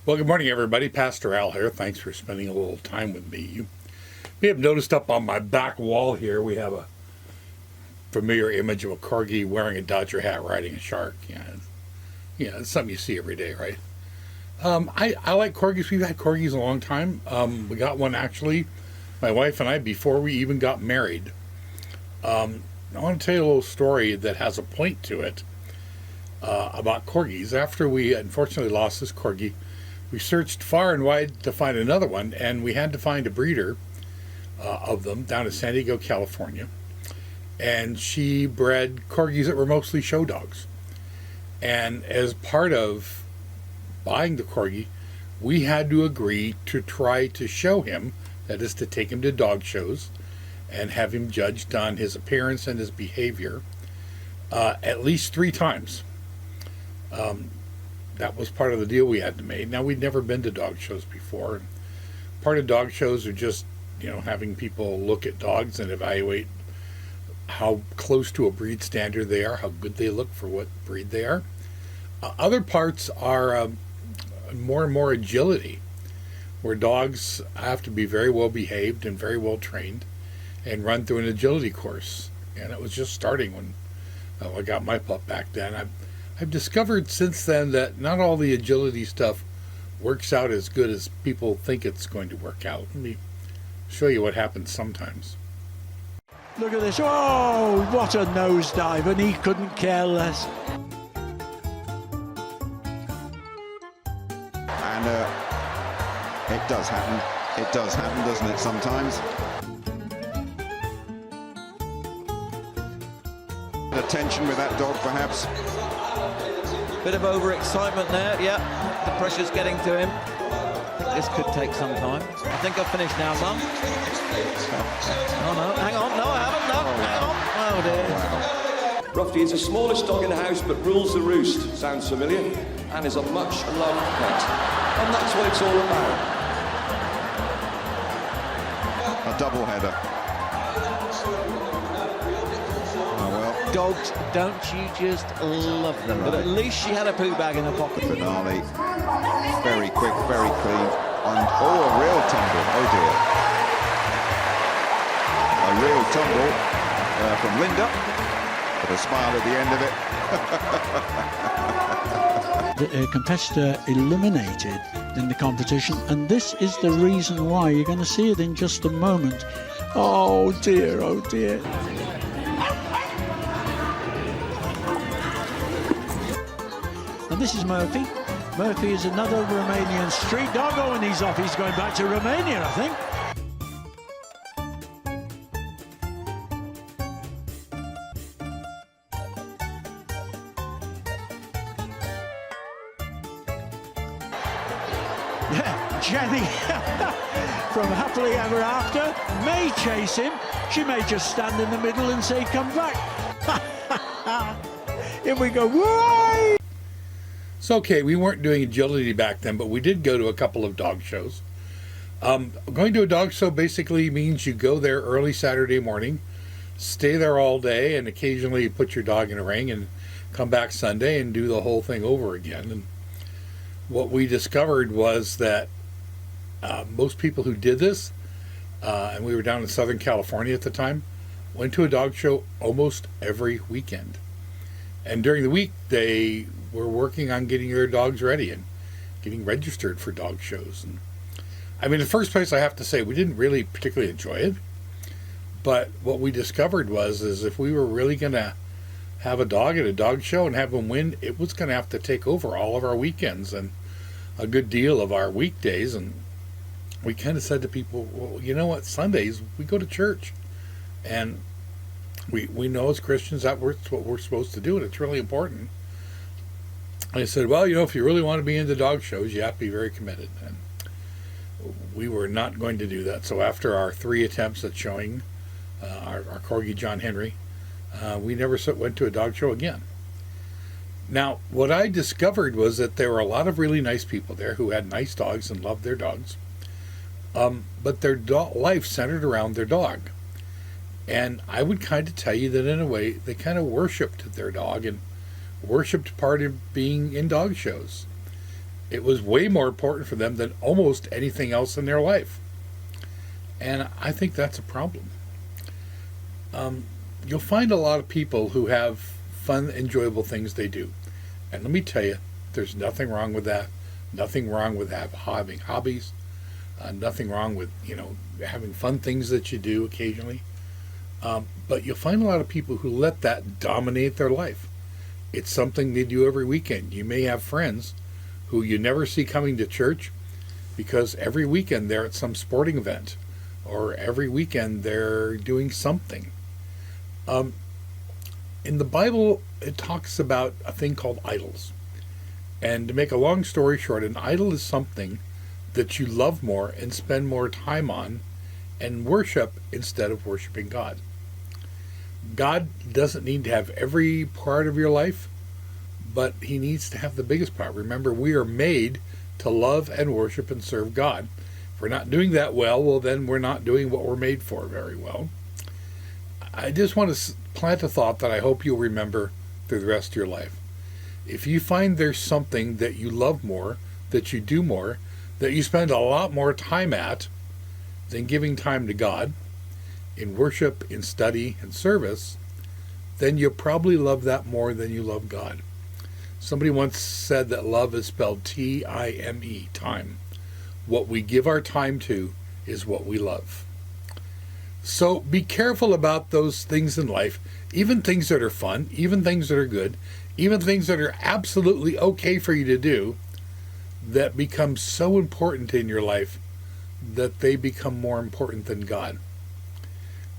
Well, good morning, everybody. Pastor Al here. Thanks for spending a little time with me. You may have noticed up on my back wall here, we have a familiar image of a corgi wearing a Dodger hat riding a shark. It's something you see every day, right? I like corgis. We've had corgis a long time. We got one, actually, my wife and I, before we even got married. I want to tell you a little story that has a point to it about corgis. After we unfortunately lost this corgi, we searched far and wide to find another one, and we had to find a breeder of them down in San Diego, California. And she bred corgis that were mostly show dogs. And as part of buying the corgi, we had to agree to try to show him, that is to take him to dog shows and have him judged on his appearance and his behavior at least 3 times. That was part of the deal we had to make. Now, we'd never been to dog shows before. Part of dog shows are just, having people look at dogs and evaluate how close to a breed standard they are, how good they look for what breed they are. Other parts are more and more agility, where dogs have to be very well behaved and very well trained and run through an agility course. And it was just starting when I got my pup back then. I've discovered since then that not all the agility stuff works out as good as people think it's going to work out. Let me show you what happens sometimes. Look at this. Oh, what a nosedive, and he couldn't care less. And it does happen. It does happen, doesn't it, sometimes? Attention with that dog, perhaps. Bit of overexcitement there, yeah. The pressure's getting to him. I think this could take some time. I think I've finished now, Mum. Oh no, hang on, no I haven't, no, hang on. Oh dear. Ruffy is the smallest dog in the house but rules the roost. Sounds familiar? And is a much loved pet. And that's what it's all about. A double header. Dogs, don't you just love them? But at least she had a poo bag in her pocket. Finale. Very quick, very clean. And a real tumble. Oh dear. A real tumble from Linda. With a smile at the end of it. The competitor eliminated in the competition, and this is the reason why. You're going to see it in just a moment. Oh dear, oh dear. And this is Murphy. Murphy is another Romanian street dog. Oh, and he's off. He's going back to Romania, I think. Yeah, Jenny from Happily Ever After may chase him. She may just stand in the middle and say, come back. Here we go. Why? It's okay, we weren't doing agility back then, but we did go to a couple of dog shows. Going to a dog show basically means you go there early Saturday morning, stay there all day, and occasionally put your dog in a ring and come back Sunday and do the whole thing over again. And what we discovered was that most people who did this, and we were down in Southern California at the time, went to a dog show almost every weekend. And during the week, they were working on getting their dogs ready and getting registered for dog shows. And I mean, in the first place, I have to say, we didn't really particularly enjoy it. But what we discovered is if we were really going to have a dog at a dog show and have them win, it was going to have to take over all of our weekends and a good deal of our weekdays. And we kind of said to people, well, you know what, Sundays, we go to church. And we know as Christians that's what we're supposed to do, and it's really important. And I said, well, if you really want to be into dog shows, you have to be very committed. And we were not going to do that. So after our 3 attempts at showing our corgi John Henry, we never went to a dog show again. Now, what I discovered was that there were a lot of really nice people there who had nice dogs and loved their dogs, but their life centered around their dog. And I would kind of tell you that in a way, they kind of worshipped their dog and worshipped part of being in dog shows. It was way more important for them than almost anything else in their life. And I think that's a problem. You'll find a lot of people who have fun, enjoyable things they do. And let me tell you, there's nothing wrong with that. Nothing wrong with having hobbies. Nothing wrong with, having fun things that you do occasionally. But you'll find a lot of people who let that dominate their life. It's something they do every weekend. You may have friends who you never see coming to church because every weekend they're at some sporting event, or every weekend they're doing something. In the Bible, it talks about a thing called idols. And to make a long story short, an idol is something that you love more and spend more time on and worship instead of worshiping God. God doesn't need to have every part of your life, but he needs to have the biggest part. Remember, we are made to love and worship and serve God. If we're not doing that well, then we're not doing what we're made for very well. I just want to plant a thought that I hope you'll remember through the rest of your life. If you find there's something that you love more, that you do more, that you spend a lot more time at than giving time to God, in worship, in study, and service, then you'll probably love that more than you love God. Somebody once said that love is spelled T-I-M-E, time. What we give our time to is what we love. So be careful about those things in life, even things that are fun, even things that are good, even things that are absolutely okay for you to do, that become so important in your life that they become more important than God.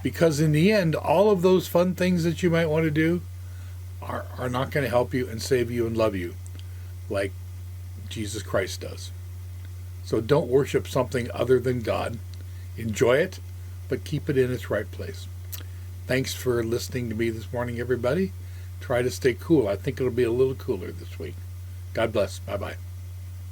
Because in the end, all of those fun things that you might want to do are not going to help you and save you and love you like Jesus Christ does. So don't worship something other than God. Enjoy it, but keep it in its right place. Thanks for listening to me this morning, everybody. Try to stay cool. I think it'll be a little cooler this week. God bless. Bye-bye.